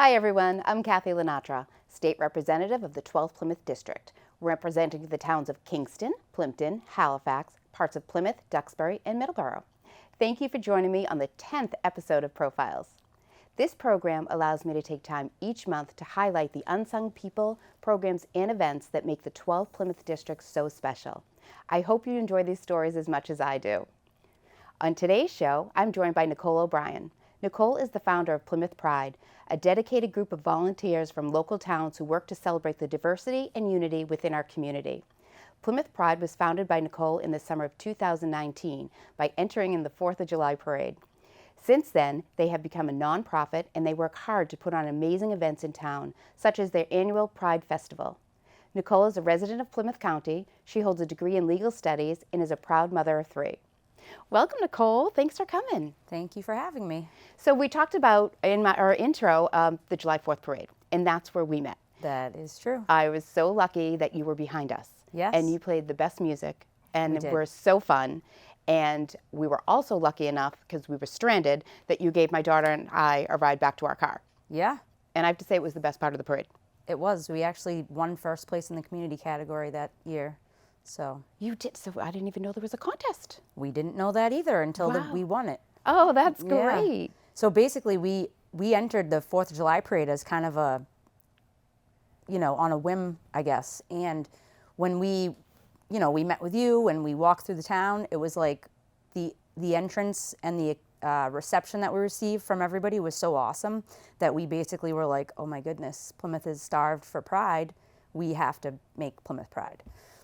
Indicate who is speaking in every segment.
Speaker 1: Hi everyone, I'm Kathy LaNatra, State Representative of the 12th Plymouth District, representing the towns of Kingston, Plimpton, Halifax, parts of Plymouth, Duxbury, and Middleborough. Thank you for joining me on the 10th episode of Profiles. This program allows me to take time each month to highlight the unsung people, programs, and events that make the 12th Plymouth District so special. I hope you enjoy these stories as much as I do. On today's show, I'm joined by Nicole O'Brien. Nicole is the founder of Plymouth Pride, a dedicated group of volunteers from local towns who work to celebrate the diversity and unity within our community. Plymouth Pride was founded by Nicole in the summer of 2019 by entering in the 4th of July parade. Since then, they have become a nonprofit and they work hard to put on amazing events in town, such as their annual Pride Festival. Nicole is a resident of Plymouth County. She holds a degree in legal studies and is a proud mother of 3. Welcome, Nicole. Thanks for coming.
Speaker 2: Thank you for having me.
Speaker 1: So we talked about, in our intro, the July 4th parade, and that's where we met.
Speaker 2: That is true.
Speaker 1: I was so lucky that you were behind us.
Speaker 2: Yes.
Speaker 1: And you played the best music, and it
Speaker 2: did.
Speaker 1: were so fun. And we were also lucky enough, because we were stranded, that you gave my daughter and I a ride back to our car.
Speaker 2: Yeah,
Speaker 1: And I have to say it was the best part of the parade.
Speaker 2: it was. We actually won first place in the community category that year. So
Speaker 1: You did, so I didn't even know there was a contest.
Speaker 2: we didn't know that either until
Speaker 1: Wow.
Speaker 2: we won it.
Speaker 1: Oh, that's
Speaker 2: Yeah.
Speaker 1: great.
Speaker 2: So basically we entered the 4th of July parade as kind of a, on a whim, I guess. And when we met with you and we walked through the town, it was like the entrance and the reception that we received from everybody was so awesome that we basically were like, oh my goodness, Plymouth is starved for pride. We have to make Plymouth Pride.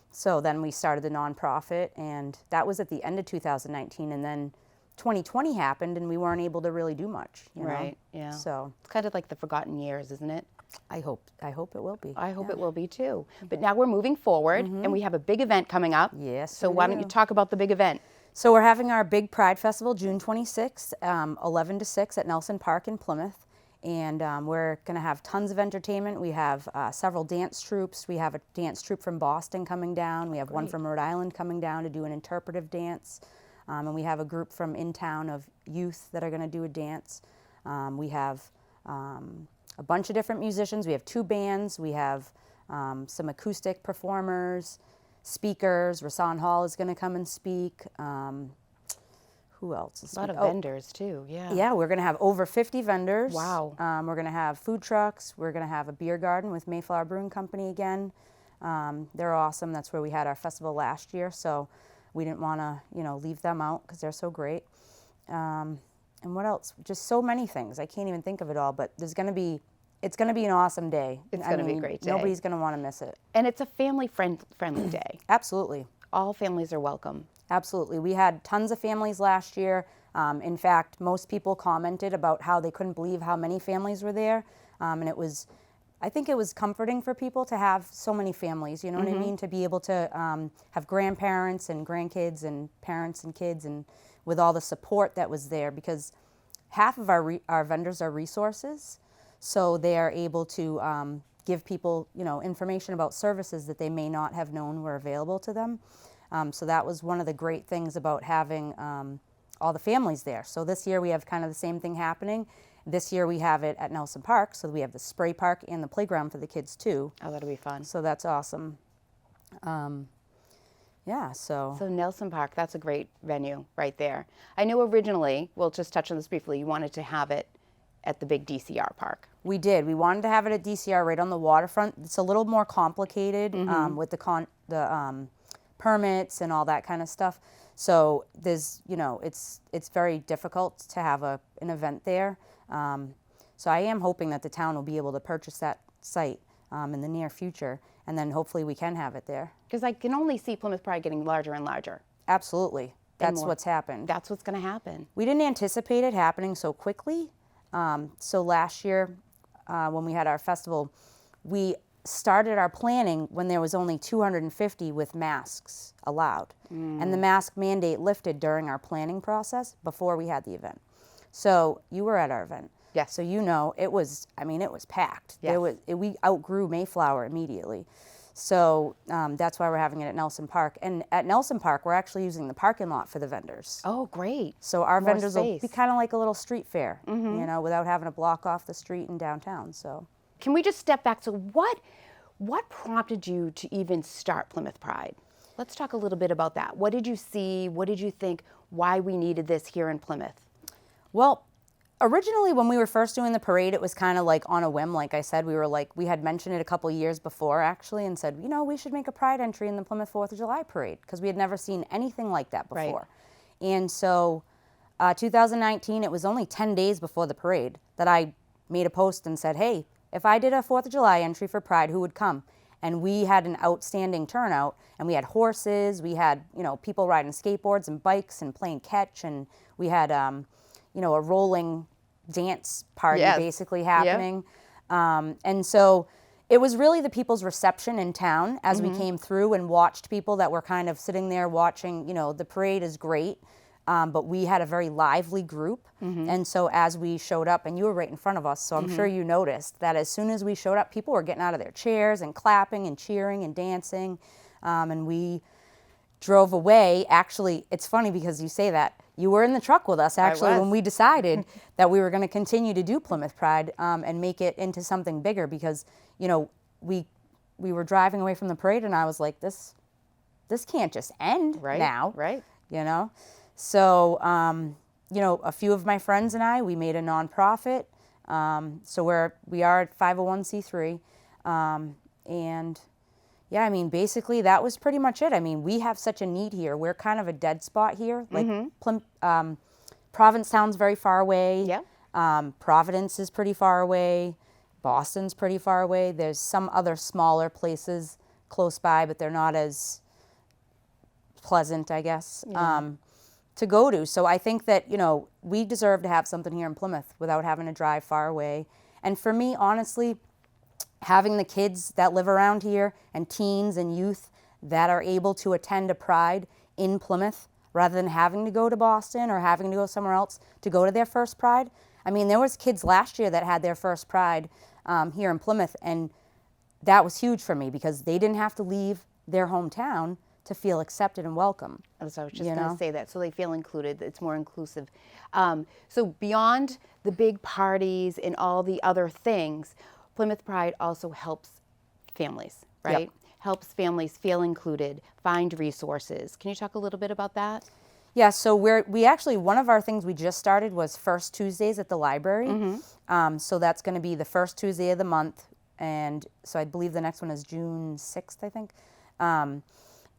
Speaker 2: So then we started the nonprofit, and that was at the end of 2019, and then 2020 happened and we weren't able to really do much.
Speaker 1: Right, yeah.
Speaker 2: So
Speaker 1: It's kind of like the forgotten years, isn't it?
Speaker 2: I hope it will be.
Speaker 1: I hope it will be too. But now we're moving forward, and we have a big event coming up.
Speaker 2: Yes,
Speaker 1: So
Speaker 2: we
Speaker 1: why don't
Speaker 2: do.
Speaker 1: you talk about the big event?
Speaker 2: So we're having our big Pride Festival June 26th, 11 to 6 at Nelson Park in Plymouth. And we're going to have tons of entertainment. We have several dance troupes. We have a dance troupe from Boston coming down. We have one from Rhode Island coming down to do an interpretive dance. And we have a group from in town of youth that are going to do a dance. We have a bunch of different musicians. We have 2 bands. We have some acoustic performers, speakers. Rasan Hall is going to come and speak. Who else is
Speaker 1: A lot of
Speaker 2: speaking?
Speaker 1: vendors too, yeah.
Speaker 2: Yeah, we're going to have over 50 vendors.
Speaker 1: Wow.
Speaker 2: We're going to have food trucks. We're going to have a beer garden with Mayflower Brewing Company again. They're awesome. That's where we had our festival last year, so we didn't want to, leave them out because they're so great. And what else? Just so many things. I can't even think of it all, but it's going to be an awesome day.
Speaker 1: It's going to be a great day.
Speaker 2: Nobody's going to want to miss it.
Speaker 1: And it's a family-friendly day.
Speaker 2: Absolutely.
Speaker 1: All families are welcome.
Speaker 2: Absolutely. We had tons of families last year. In fact, most people commented about how they couldn't believe how many families were there. And I think it was comforting for people to have so many families, you know what I mean? To be able to have grandparents and grandkids and parents and kids, and with all the support that was there, because half of our vendors are resources. So they are able to give people, information about services that they may not have known were available to them. So that was one of the great things about having all the families there. So this year we have kind of the same thing happening. This year we have it at Nelson Park, so we have the spray park and the playground for the kids too.
Speaker 1: Oh, that'll be fun.
Speaker 2: So that's awesome. So
Speaker 1: Nelson Park, that's a great venue right there. I know originally, we'll just touch on this briefly, you wanted to have it at the big DCR park.
Speaker 2: we did. We wanted to have it at DCR right on the waterfront. It's a little more complicated with the permits and all that kind of stuff. So there's, it's very difficult to have an event there. So I am hoping that the town will be able to purchase that site in the near future, and then hopefully we can have it there.
Speaker 1: Because I can only see Plymouth Pride getting larger and larger.
Speaker 2: Absolutely. That's
Speaker 1: more.
Speaker 2: what's happened.
Speaker 1: That's what's going to happen.
Speaker 2: We didn't anticipate it happening so quickly. So last year, when we had our festival, we started our planning when there was only 250 with masks allowed. And the mask mandate lifted during our planning process before we had the event. So you were at our event.
Speaker 1: Yes.
Speaker 2: So it was packed.
Speaker 1: Yes.
Speaker 2: We outgrew Mayflower immediately. So that's why we're having it at Nelson Park. And at Nelson Park, we're actually using the parking lot for the vendors.
Speaker 1: Oh, great.
Speaker 2: So our
Speaker 1: More
Speaker 2: vendors will
Speaker 1: space.
Speaker 2: be kind of like a little street fair, without having to block off the street in downtown. So
Speaker 1: Can we just step back? So what prompted you to even start Plymouth Pride? Let's talk a little bit about that. What did you see? What did you think? Why we needed this here in Plymouth?
Speaker 2: Well, originally when we were first doing the parade, it was kind of like on a whim. Like I said, we had mentioned it a couple years before actually and said, we should make a pride entry in the Plymouth 4th of July parade because we had never seen anything like that before. Right. And so 2019, it was only 10 days before the parade that I made a post and said, hey, if I did a 4th of July entry for Pride, who would come? And we had an outstanding turnout, and we had horses, we had, people riding skateboards and bikes and playing catch, and we had, a rolling dance party basically happening. Yep. And so it was really the people's reception in town as we came through and watched people that were kind of sitting there watching, the parade is great. But we had a very lively group. And so as we showed up, and you were right in front of us, so I'm sure you noticed that as soon as we showed up, people were getting out of their chairs and clapping and cheering and dancing. And we drove away. Actually, it's funny because you say that. You were in the truck with us, actually, when we decided that we were going to continue to do Plymouth Pride and make it into something bigger because, we were driving away from the parade, and I was like, this can't just end now. Right. So, a few of my friends and I, we made a nonprofit. So we are at 501c3. Basically that was pretty much it. I mean, we have such a need here. We're kind of a dead spot here. Like Provincetown's very far away. Yeah. Providence is pretty far away. Boston's pretty far away. There's some other smaller places close by, but they're not as pleasant, I guess. Yeah. To go to. So I think that, we deserve to have something here in Plymouth without having to drive far away. And for me, honestly, having the kids that live around here and teens and youth that are able to attend a Pride in Plymouth rather than having to go to Boston or having to go somewhere else to go to their first Pride. I mean, there was kids last year that had their first Pride here in Plymouth, and that was huge for me because they didn't have to leave their hometown to feel accepted and welcome.
Speaker 1: So I was just going to say that, so they feel included, it's more inclusive. So beyond the big parties and all the other things, Plymouth Pride also helps families, right? Yep. Helps families feel included, find resources. Can you talk a little bit about that?
Speaker 2: Yeah, so we actually, one of our things we just started was First Tuesdays at the library. So that's going to be the first Tuesday of the month. And so I believe the next one is June 6th, I think.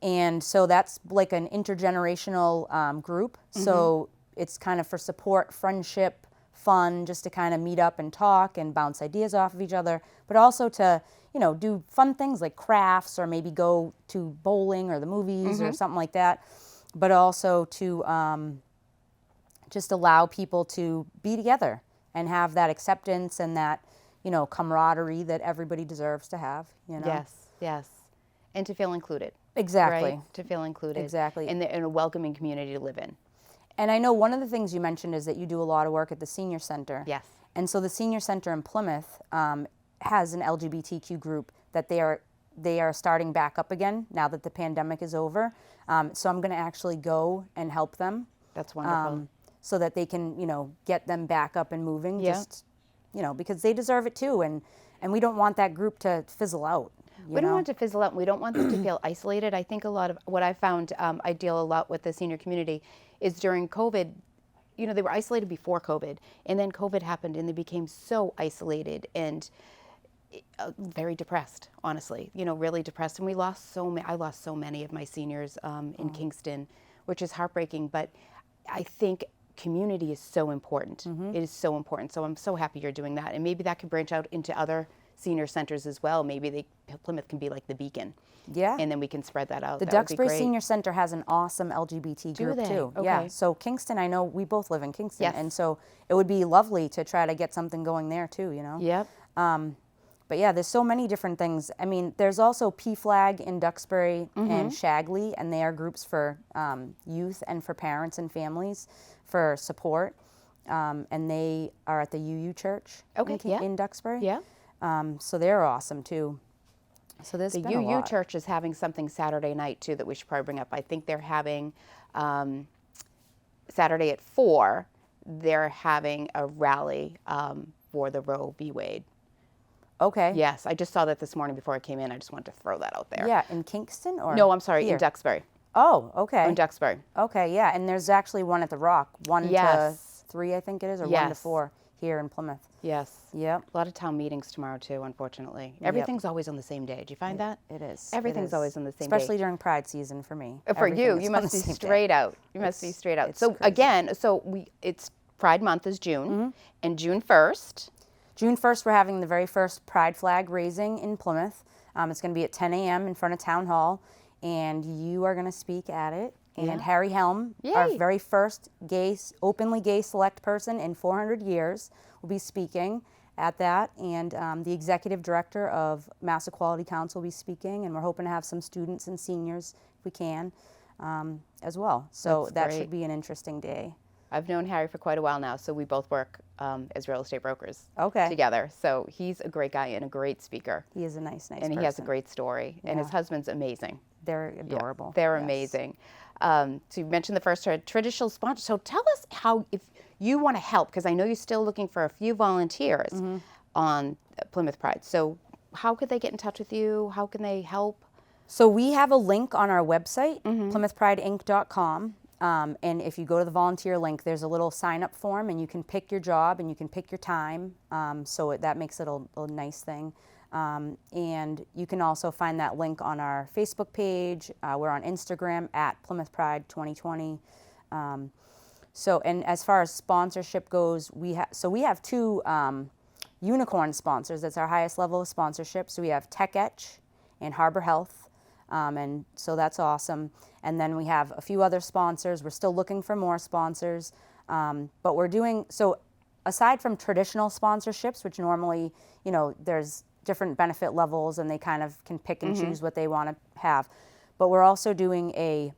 Speaker 2: And so that's like an intergenerational group. So it's kind of for support, friendship, fun, just to kind of meet up and talk and bounce ideas off of each other, but also to, do fun things like crafts or maybe go to bowling or the movies or something like that, but also to just allow people to be together and have that acceptance and that, camaraderie that everybody deserves to have,
Speaker 1: Yes. And to feel included.
Speaker 2: Exactly.
Speaker 1: Right? To feel included.
Speaker 2: Exactly.
Speaker 1: In a welcoming community to live in.
Speaker 2: And I know one of the things you mentioned is that you do a lot of work at the senior center.
Speaker 1: Yes.
Speaker 2: And so the senior center in Plymouth has an LGBTQ group that they are starting back up again now that the pandemic is over. So I'm going to actually go and help them.
Speaker 1: That's wonderful.
Speaker 2: So that they can, get them back up and moving. Yeah. Just, because they deserve it too. And we don't want that group to fizzle out.
Speaker 1: We don't want it to fizzle out, and we don't want them to feel isolated. I think a lot of what I found, I deal a lot with the senior community, is during COVID, they were isolated before COVID, and then COVID happened, and they became so isolated and very depressed, honestly, really depressed. And I lost so many of my seniors in Kingston, which is heartbreaking, but I think community is so important. It is so important. So I'm so happy you're doing that, and maybe that could branch out into other senior centers as well. Maybe Plymouth can be like the beacon. Yeah. And then we can spread that out.
Speaker 2: The Duxbury Senior Center has an awesome LGBT group too.
Speaker 1: Okay.
Speaker 2: Yeah. So Kingston, I know we both live in Kingston.
Speaker 1: Yes.
Speaker 2: And so it would be lovely to try to get something going there too,
Speaker 1: Yep.
Speaker 2: But yeah, there's so many different things. I mean, there's also PFLAG in Duxbury and Shagley, and they are groups for youth and for parents and families for support. And they are at the UU Church in Duxbury.
Speaker 1: Yeah.
Speaker 2: So they're awesome too. So there's
Speaker 1: the
Speaker 2: been a
Speaker 1: UU
Speaker 2: lot.
Speaker 1: Church is having something Saturday night too that we should probably bring up. I think they're having Saturday at 4. They're having a rally for the Roe v. Wade.
Speaker 2: Okay.
Speaker 1: Yes, I just saw that this morning before I came in. I just wanted to throw that out there.
Speaker 2: Yeah, in Kingston or
Speaker 1: No, I'm sorry,
Speaker 2: here?
Speaker 1: in Duxbury.
Speaker 2: Oh, okay.
Speaker 1: In Duxbury.
Speaker 2: Okay, yeah, and there's actually one at the Rock, 1
Speaker 1: Yes.
Speaker 2: to 3, I think it is, or 1 to
Speaker 1: Yes.
Speaker 2: 4 here in Plymouth.
Speaker 1: Yes.
Speaker 2: Yep.
Speaker 1: A lot of town meetings tomorrow too, unfortunately. Everything's always on the same day. Do you find that?
Speaker 2: It is.
Speaker 1: Everything's
Speaker 2: it is.
Speaker 1: always on the same day.
Speaker 2: Especially during Pride season for me.
Speaker 1: For you,
Speaker 2: Everything
Speaker 1: you
Speaker 2: is on
Speaker 1: must
Speaker 2: the
Speaker 1: be
Speaker 2: same day.
Speaker 1: straight out. You must be straight out.
Speaker 2: It's
Speaker 1: So
Speaker 2: crazy.
Speaker 1: again, it's Pride Month is June, and June 1st.
Speaker 2: June 1st, we're having the very first Pride flag raising in Plymouth. It's going to be at 10 a.m. in front of Town Hall, and you are going to speak at it. And Harry Helm, our
Speaker 1: Yay.
Speaker 2: very first openly gay select person in 400 years, will be speaking at that. And the executive director of Mass Equality Council will be speaking, and we're hoping to have some students and seniors, if we can, as well. So
Speaker 1: That's
Speaker 2: that should
Speaker 1: great.
Speaker 2: be an interesting day.
Speaker 1: I've known Harry for quite a while now, so we both work as real estate brokers
Speaker 2: Okay.
Speaker 1: together. So he's a great guy and a great speaker,
Speaker 2: He is a nice
Speaker 1: and
Speaker 2: person.
Speaker 1: he has a great story. And his
Speaker 2: Yeah.
Speaker 1: husband's amazing.
Speaker 2: They're
Speaker 1: Yeah,
Speaker 2: adorable.
Speaker 1: they're
Speaker 2: Yes.
Speaker 1: amazing. So you mentioned the first traditional sponsor. So tell us how, if you want to help, because I know you're still looking for a few volunteers on Plymouth Pride. So how could they get in touch with you? How can they help?
Speaker 2: So we have a link on our website, PlymouthPrideInc.com. And if you go to the volunteer link, there's a little sign-up form, and you can pick your job and you can pick your time. That makes it a nice thing. And you can also find that link on our Facebook page. We're on Instagram at Plymouth Pride 2020. And as far as sponsorship goes, we have 2 unicorn sponsors. That's our highest level of sponsorship. So we have TechEtch and Harbor Health. And so that's awesome. And then we have a few other sponsors. We're still looking for more sponsors. But we're doing, so aside from traditional sponsorships, which normally, there's different benefit levels and they kind of can pick and choose what they want to have. But we're also doing a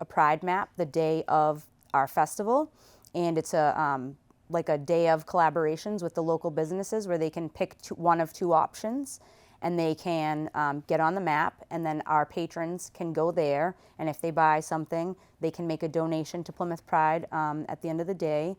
Speaker 2: Pride map, the day of our festival. And it's like a day of collaborations with the local businesses where they can pick one of 2 options. And they can get on the map, and then our patrons can go there, and if they buy something, they can make a donation to Plymouth Pride at the end of the day.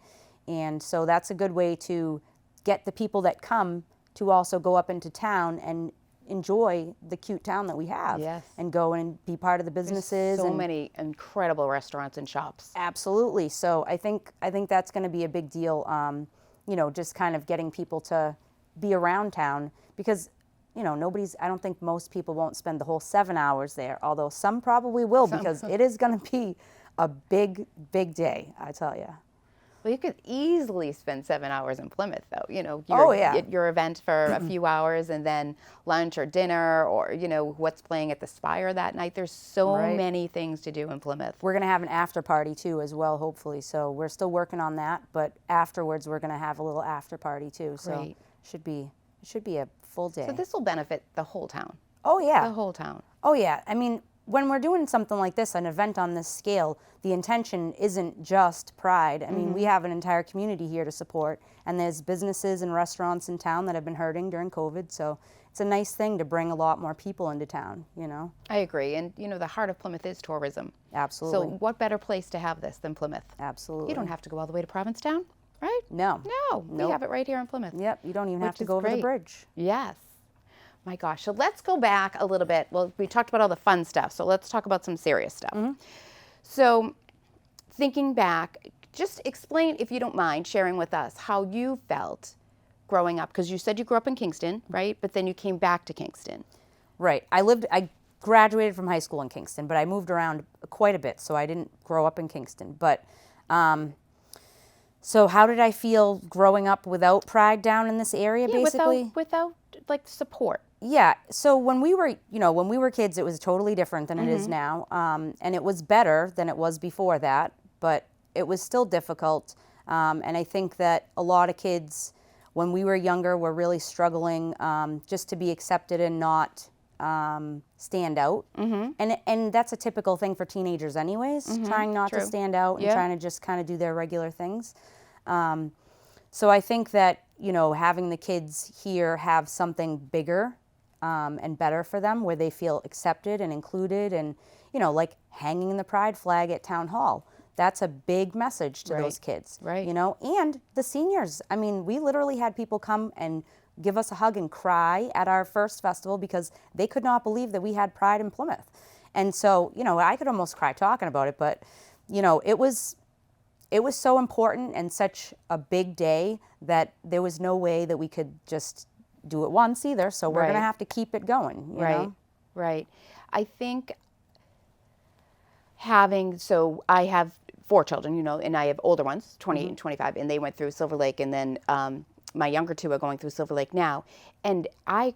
Speaker 2: And so that's a good way to get the people that come to also go up into town and enjoy the cute town that we have.
Speaker 1: Yes.
Speaker 2: And go and be part of the businesses.
Speaker 1: So
Speaker 2: and
Speaker 1: many incredible restaurants and shops.
Speaker 2: Absolutely. So I think that's going to be a big deal, just kind of getting people to be around town, because I don't think most people won't spend the whole 7 hours there, although some probably will, because it is going to be a big, big day, I tell you.
Speaker 1: Well, you could easily spend 7 hours in Plymouth, though. Your event for a few hours, and then lunch or dinner, or what's playing at the Spire that night. There's so many things to do in Plymouth.
Speaker 2: We're going to have an after party too, as well, hopefully. So we're still working on that, but afterwards we're going to have a little after party too. So
Speaker 1: Great.
Speaker 2: it should be a full day.
Speaker 1: So this will benefit the whole town.
Speaker 2: Oh yeah.
Speaker 1: The whole town.
Speaker 2: Oh yeah. I mean, when we're doing something like this, an event on this scale, the intention isn't just Pride. I mean, we have an entire community here to support, and there's businesses and restaurants in town that have been hurting during COVID, so it's a nice thing to bring a lot more people into town,
Speaker 1: I agree, and the heart of Plymouth is tourism.
Speaker 2: Absolutely.
Speaker 1: So what better place to have this than Plymouth?
Speaker 2: Absolutely.
Speaker 1: You don't have to go all the way to Provincetown, right?
Speaker 2: No.
Speaker 1: No, we have it right here in Plymouth.
Speaker 2: Yep, you don't even have
Speaker 1: Which
Speaker 2: to
Speaker 1: is
Speaker 2: go over the
Speaker 1: great.
Speaker 2: bridge.
Speaker 1: Yes. My gosh. So let's go back a little bit. Well, we talked about all the fun stuff, so let's talk about some serious stuff. So thinking back, just explain, if you don't mind, sharing with us how you felt growing up, because you said you grew up in Kingston, right? But then you came back to Kingston.
Speaker 2: Right. I graduated from high school in Kingston, but I moved around quite a bit, so I didn't grow up in Kingston. But so how did I feel growing up without Pride down in this area, basically?
Speaker 1: Without like support.
Speaker 2: Yeah. So when we were kids, it was totally different than it is now, and it was better than it was before that. But it was still difficult, and I think that a lot of kids, when we were younger, were really struggling just to be accepted and not stand out. And that's a typical thing for teenagers, anyways, trying not to stand out and trying to just kind of do their regular things. So I think that having the kids here have something bigger and better for them, where they feel accepted and included, and like hanging the pride flag at town hall. That's a big message to those kids,
Speaker 1: Right.
Speaker 2: And the seniors. I mean, we literally had people come and give us a hug and cry at our first festival because they could not believe that we had Pride in Plymouth. And so, I could almost cry talking about it, but, it was so important and such a big day that there was no way that we could just do it once either. So we're going to have to keep it going, you know?
Speaker 1: Right. I think so I have 4 children, and I have older ones, 20 and 25, and they went through Silver Lake, and then my younger 2 are going through Silver Lake now. And I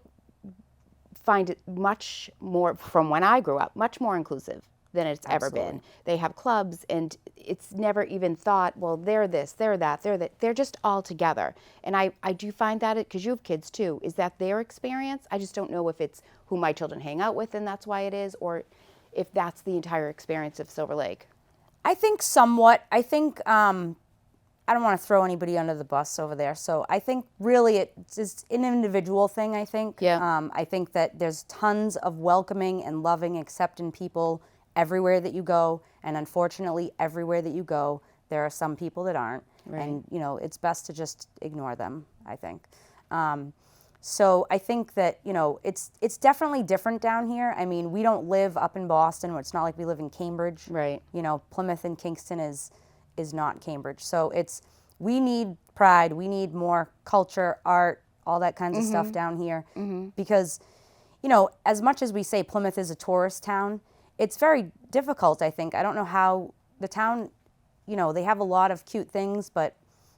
Speaker 1: find it much more, from when I grew up, much more inclusive than it's ever been. They have clubs, and it's never even thought, well, they're this, they're that, they're that. They're just all together. And I do find that, because you have kids too, is that their experience? I just don't know if it's who my children hang out with and that's why it is, or if that's the entire experience of Silver Lake.
Speaker 2: I think somewhat. I think, I don't want to throw anybody under the bus over there. So I think really it's an individual thing, I think.
Speaker 1: Yeah.
Speaker 2: I think that there's tons of welcoming and loving, accepting people everywhere that you go. And unfortunately, everywhere that you go, there are some people that aren't.
Speaker 1: Right.
Speaker 2: And, it's best to just ignore them, I think. So I think that, it's definitely different down here. I mean, we don't live up in Boston, where it's not like we live in Cambridge.
Speaker 1: Right.
Speaker 2: Plymouth and Kingston is not Cambridge. So we need pride, we need more culture, art, all that kinds of stuff down here. Because, as much as we say Plymouth is a tourist town, it's very difficult, I think. I don't know how the town, they have a lot of cute things, but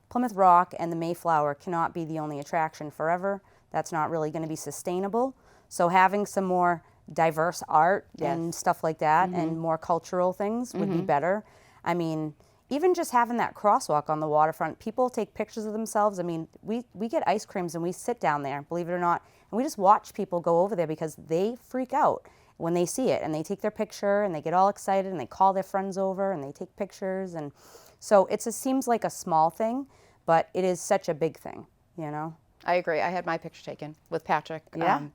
Speaker 2: Plymouth Rock and the Mayflower cannot be the only attraction forever. That's not really going to be sustainable. So having some more diverse art and stuff like that and more cultural things would be better. I mean, even just having that crosswalk on the waterfront, people take pictures of themselves. I mean, we get ice creams and we sit down there, believe it or not, and we just watch people go over there because they freak out when they see it, and they take their picture and they get all excited and they call their friends over and they take pictures. And so it seems like a small thing, but it is such a big thing,
Speaker 1: I agree. I had my picture taken with Patrick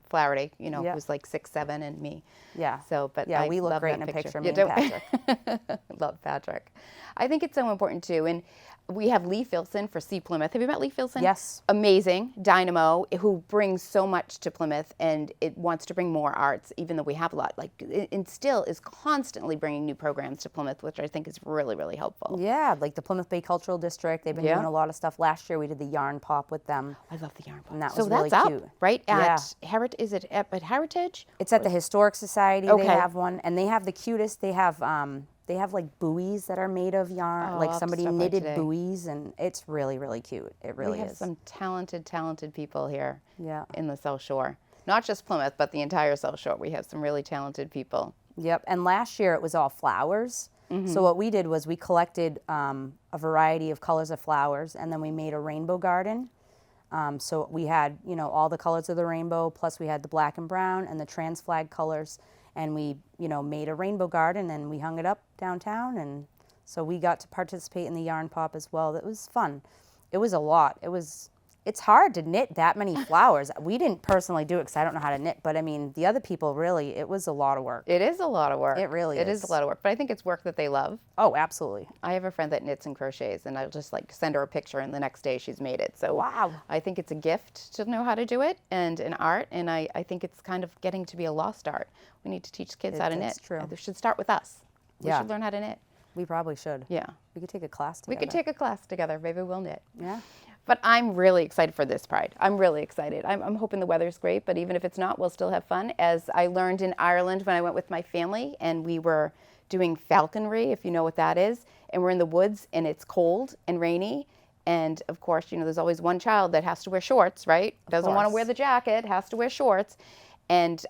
Speaker 1: Flaherty, who was like 6'7", and me.
Speaker 2: Yeah.
Speaker 1: So, but
Speaker 2: yeah,
Speaker 1: I
Speaker 2: we look
Speaker 1: love
Speaker 2: great
Speaker 1: that
Speaker 2: in a picture,
Speaker 1: You
Speaker 2: me and Patrick.
Speaker 1: Love Patrick. I think it's so important too. And we have Lee Filson for See Plymouth. Have you met Lee Filson?
Speaker 2: Yes.
Speaker 1: Amazing dynamo who brings so much to Plymouth, and it wants to bring more arts, even though we have a lot. And still is constantly bringing new programs to Plymouth, which I think is really, really helpful.
Speaker 2: Yeah, like the Plymouth Bay Cultural District. They've been doing a lot of stuff. Last year we did the Yarn Pop with them.
Speaker 1: I love the Yarn Pop.
Speaker 2: And that
Speaker 1: so
Speaker 2: was really
Speaker 1: that's
Speaker 2: cute.
Speaker 1: Up, right?
Speaker 2: Yeah.
Speaker 1: Is it at Heritage?
Speaker 2: It's at the Historic Society.
Speaker 1: Okay.
Speaker 2: They have one, and they have the cutest. They have like buoys that are made of yarn, like somebody knitted buoys, and it's really, really cute. It really is.
Speaker 1: We have some talented people here in the South Shore. Not just Plymouth, but the entire South Shore. We have some really talented people.
Speaker 2: Yep, and last year it was all flowers. So what we did was we collected a variety of colors of flowers, and then we made a rainbow garden. So we had, all the colors of the rainbow, plus we had the black and brown and the trans flag colors. And we, made a rainbow garden and we hung it up downtown. And so we got to participate in the Yarn Pop as well. That was fun. It was a lot. It's hard to knit that many flowers. We didn't personally do it because I don't know how to knit. But I mean, the other people really, it was a lot of work.
Speaker 1: It is a lot of work.
Speaker 2: It really is.
Speaker 1: It is a lot of work. But I think it's work that they love.
Speaker 2: Oh, absolutely.
Speaker 1: I have a friend that knits and crochets, and I'll just send her a picture, and the next day she's made it. So
Speaker 2: wow.
Speaker 1: I think it's a gift to know how to do it, and an art, and I think it's kind of getting to be a lost art. We need to teach kids how to knit.
Speaker 2: That's true.
Speaker 1: They should start with us. We should learn how to knit.
Speaker 2: We probably should.
Speaker 1: Yeah.
Speaker 2: We could take a class together.
Speaker 1: We could take a class together. Maybe we'll knit.
Speaker 2: Yeah.
Speaker 1: But I'm really excited for this Pride. I'm really excited. I'm hoping the weather's great, but even if it's not, we'll still have fun. As I learned in Ireland when I went with my family, and we were doing falconry, if you know what that is, and we're in the woods, and it's cold and rainy, and of course, there's always one child that has to wear shorts, right? Doesn't want to wear the jacket, has to wear shorts. And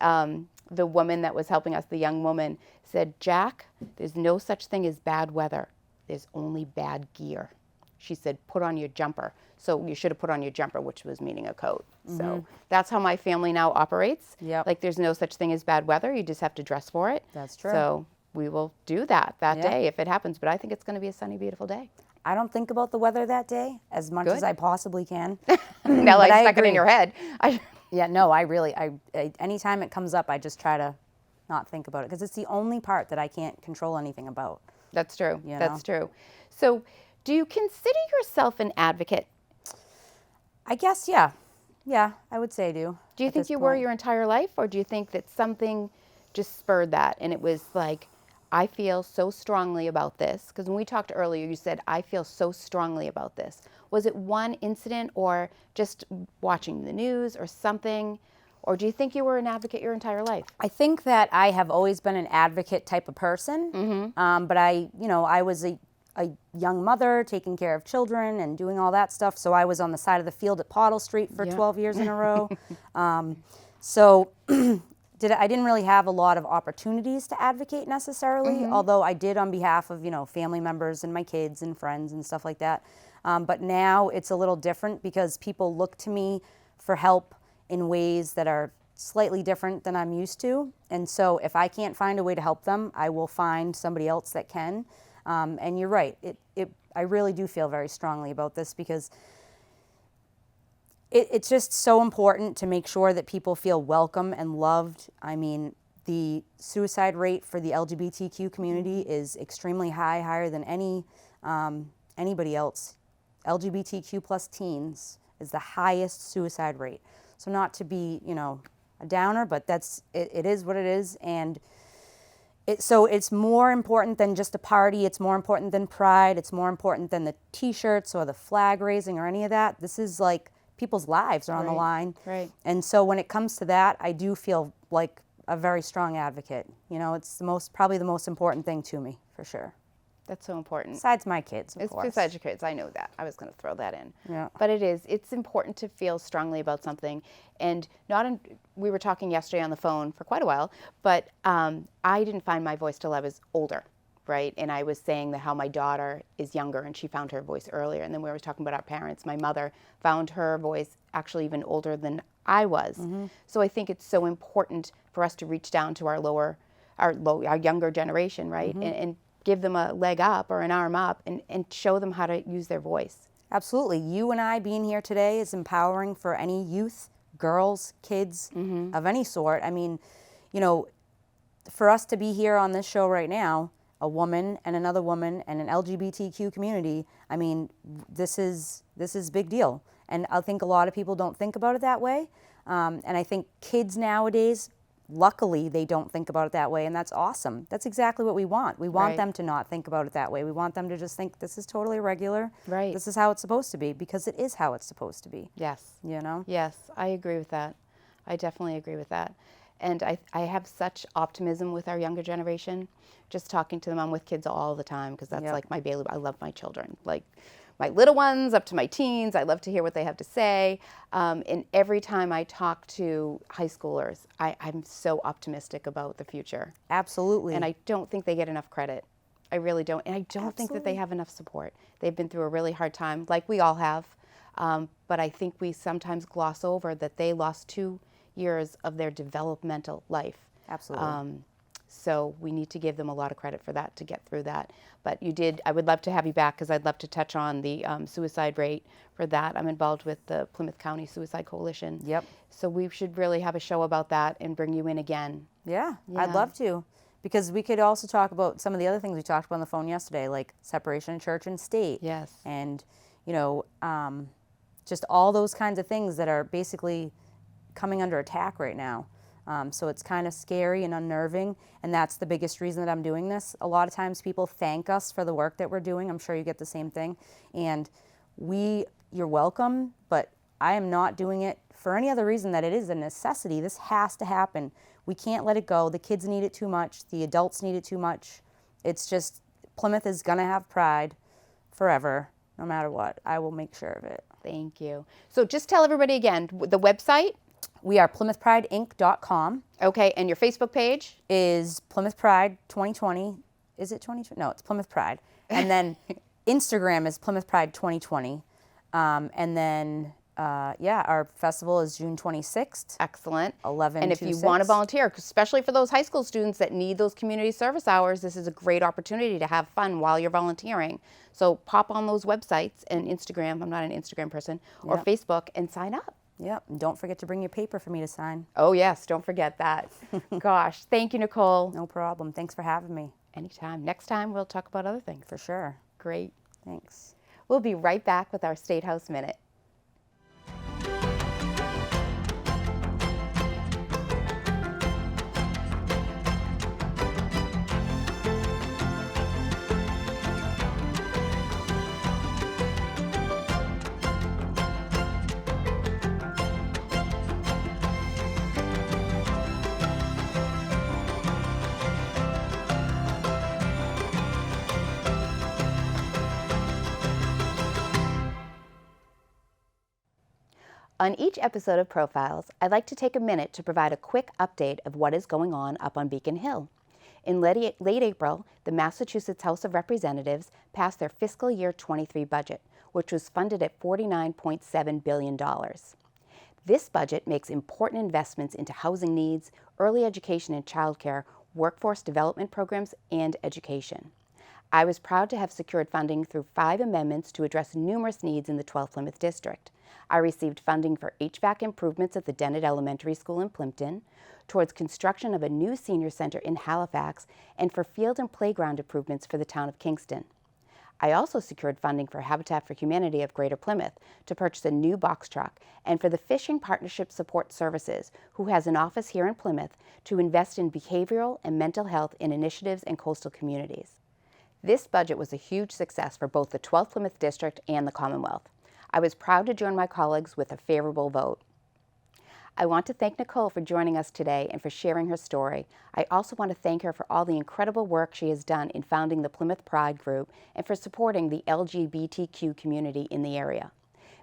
Speaker 1: the woman that was helping us, the young woman, said, "Jack, there's no such thing as bad weather. There's only bad gear." She said, "Put on your jumper." So you should have put on your jumper, which was meaning a coat. So that's how my family now operates.
Speaker 2: Yep.
Speaker 1: There's no such thing as bad weather. You just have to dress for it.
Speaker 2: That's true.
Speaker 1: So we will do that day if it happens. But I think it's going to be a sunny, beautiful day.
Speaker 2: I don't think about the weather that day as much as I possibly can.
Speaker 1: Now I stuck it in
Speaker 2: agree.
Speaker 1: your head.
Speaker 2: Yeah, no, I anytime it comes up, I just try to not think about it because it's the only part that I can't control anything about.
Speaker 1: That's true.
Speaker 2: You know?
Speaker 1: That's true. So, do you consider yourself an advocate?
Speaker 2: I guess, yeah. Yeah, I would say I do.
Speaker 1: Do you think you were your entire life, or do you think that something just spurred that and it was like, I feel so strongly about this? Because when we talked earlier, you said, I feel so strongly about this. Was it one incident or just watching the news or something? Or do you think you were an advocate your entire life?
Speaker 2: I think that I have always been an advocate type of person, but I was a young mother taking care of children and doing all that stuff, so I was on the side of the field at Pottle Street for 12 years in a row. So I didn't really have a lot of opportunities to advocate necessarily, although I did on behalf of, family members and my kids and friends and stuff like that. But now it's a little different because people look to me for help in ways that are slightly different than I'm used to. And so if I can't find a way to help them, I will find somebody else that can. And you're right, I really do feel very strongly about this because it's just so important to make sure that people feel welcome and loved. I mean, the suicide rate for the LGBTQ community is extremely high, higher than anybody else. LGBTQ plus teens is the highest suicide rate. So not to be, a downer, but it is what it is. And so it's more important than just a party. It's more important than Pride. It's more important than the T-shirts or the flag raising or any of that. This is like people's lives are on the line.
Speaker 1: Right.
Speaker 2: And so when it comes to that, I do feel like a very strong advocate. It's probably the most important thing to me, for sure.
Speaker 1: That's so important.
Speaker 2: Besides my kids, of course.
Speaker 1: Besides your kids, I know that. I was going to throw that in.
Speaker 2: Yeah.
Speaker 1: But it's important to feel strongly about something. And we were talking yesterday on the phone for quite a while, but I didn't find my voice till I was older, right? And I was saying that how my daughter is younger and she found her voice earlier. And then we were talking about our parents. My mother found her voice actually even older than I was. So I think it's so important for us to reach down to our younger generation, right? And give them a leg up or an arm up and show them how to use their voice.
Speaker 2: Absolutely. You and I being here today is empowering for any youth, girls, kids of any sort. I mean, for us to be here on this show right now, a woman and another woman and an LGBTQ community, I mean, this is a big deal. And I think a lot of people don't think about it that way. And I think kids nowadays, luckily, they don't think about it that way, and that's awesome. That's exactly what we want. We want them to not think about it that way. We want them to just think this is totally regular.
Speaker 1: Right.
Speaker 2: This is how it's supposed to be, because it is how it's supposed to be.
Speaker 1: Yes.
Speaker 2: Yes,
Speaker 1: I agree with that. I definitely agree with that. And I have such optimism with our younger generation. Just talking to them, I'm with kids all the time because that's like my baby. I love my children. Like my little ones up to my teens. I love to hear what they have to say. And every time I talk to high schoolers, I'm so optimistic about the future.
Speaker 2: Absolutely.
Speaker 1: And I don't think they get enough credit. I really don't. And I don't think that they have enough support. They've been through a really hard time, like we all have. But I think we sometimes gloss over that they lost 2 years of their developmental life.
Speaker 2: Absolutely.
Speaker 1: So we need to give them a lot of credit for that, to get through that. But I would love to have you back because I'd love to touch on the suicide rate for that. I'm involved with the Plymouth County Suicide Coalition.
Speaker 2: Yep.
Speaker 1: So we should really have a show about that and bring you in again.
Speaker 2: Yeah, I'd love to. Because we could also talk about some of the other things we talked about on the phone yesterday, like separation of church and state.
Speaker 1: Yes.
Speaker 2: And, just all those kinds of things that are basically coming under attack right now. So it's kind of scary and unnerving, and that's the biggest reason that I'm doing this. A lot of times people thank us for the work that we're doing. I'm sure you get the same thing. And you're welcome, but I am not doing it for any other reason that it is a necessity. This has to happen. We can't let it go. The kids need it too much. The adults need it too much. It's just, Plymouth is going to have Pride forever, no matter what. I will make sure of it.
Speaker 1: Thank you. So just tell everybody again, the website?
Speaker 2: We are PlymouthPrideInc.com.
Speaker 1: Okay, and your Facebook page?
Speaker 2: Is Plymouth Pride 2020. Is it 2020? No, it's Plymouth Pride. And then Instagram is Plymouth Pride 2020. And then, our festival is June 26th.
Speaker 1: Excellent.
Speaker 2: 11
Speaker 1: And if
Speaker 2: to
Speaker 1: you
Speaker 2: 6.
Speaker 1: want to volunteer, especially for those high school students that need those community service hours, this is a great opportunity to have fun while you're volunteering. So pop on those websites and Instagram, I'm not an Instagram person, or Facebook, and sign up.
Speaker 2: Yep, and don't forget to bring your paper for me to sign.
Speaker 1: Oh yes, don't forget that. Gosh, thank you, Nicole.
Speaker 2: No problem. Thanks for having me.
Speaker 1: Anytime. Next time we'll talk about other things.
Speaker 2: For sure.
Speaker 1: Great.
Speaker 2: Thanks.
Speaker 1: We'll be right back with our State House Minute. On each episode of Profiles, I'd like to take a minute to provide a quick update of what is going on up on Beacon Hill. In late April, the Massachusetts House of Representatives passed their fiscal year 23 budget, which was funded at $49.7 billion. This budget makes important investments into housing needs, early education and childcare, workforce development programs, and education. I was proud to have secured funding through 5 amendments to address numerous needs in the 12th Plymouth District. I received funding for HVAC improvements at the Dennett Elementary School in Plimpton, towards construction of a new senior center in Halifax, and for field and playground improvements for the town of Kingston. I also secured funding for Habitat for Humanity of Greater Plymouth to purchase a new box truck, and for the Fishing Partnership Support Services, who has an office here in Plymouth, to invest in behavioral and mental health in initiatives in coastal communities. This budget was a huge success for both the 12th Plymouth District and the Commonwealth. I was proud to join my colleagues with a favorable vote. I want to thank Nicole for joining us today and for sharing her story. I also want to thank her for all the incredible work she has done in founding the Plymouth Pride group and for supporting the LGBTQ community in the area.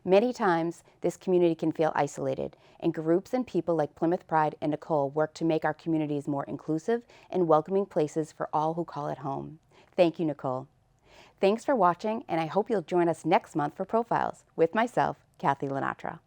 Speaker 1: Many times, this community can feel isolated, and groups and people like Plymouth Pride and Nicole work to make our communities more inclusive and welcoming places for all who call it home. Thank you, Nicole. Thanks for watching, and I hope you'll join us next month for Profiles with myself, Kathy LaNatra.